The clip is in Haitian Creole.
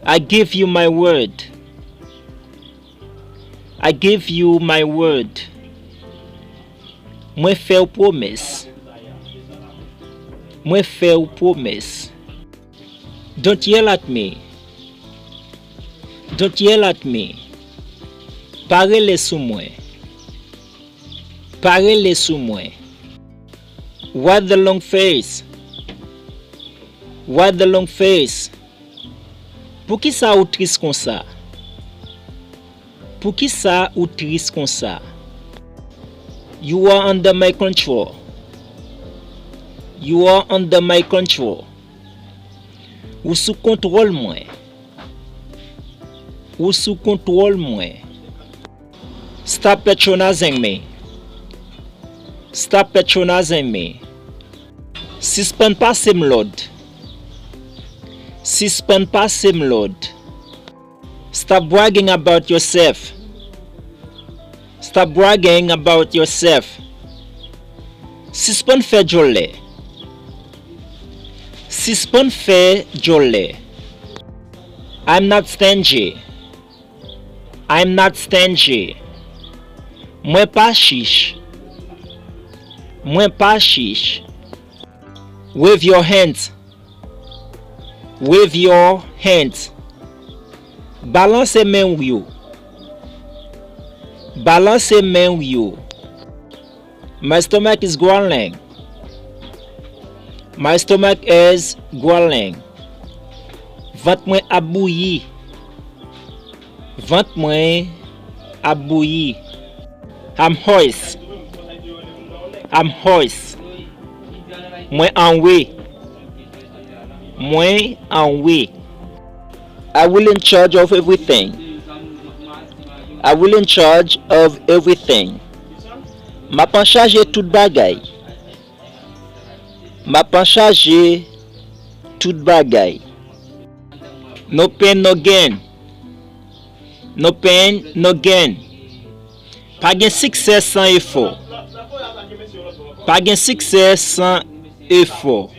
I give you my word. I give you my word. Mwen fè ou promesse. Mwen fè ou promesse. Don't yell at me. Don't yell at me. Parele sou mwen. Parele sou mwen. Why the long face? Why the long face? Pou ki sa ou triste kon sa? Pou ki sa ou triste kon sa? You are under my control. You are under my control. Ou sous contrôle mwen. Ou sous contrôle mwen. Stop patronizing me. Stop patronizing me. Suspend pas Lord. Suspend pas Lord. Stop bragging about yourself. Stop bragging about yourself. Suspend fait jolé. Suspend fait jolé. I'm not stingy. I'm not stingy. Mwen pas chiche. Mwen pas chiche. Wave your hands. Wave your hands. Balance men ou yo. Balance men ou yo. My stomach is growling. My stomach is growling. Ventre mwen abouyi. Ventre mwen abouyi. I'm hoarse. I'm hoarse. Mwen anwe. Mwen anwe. I will in charge of everything. I will in charge of everything. Ma pan charge tout bagay. Ma pan charge tout bagay. No pain, no gain. No pain, no gain. Pa gen succès sans effort. Pa gen succès sans effort.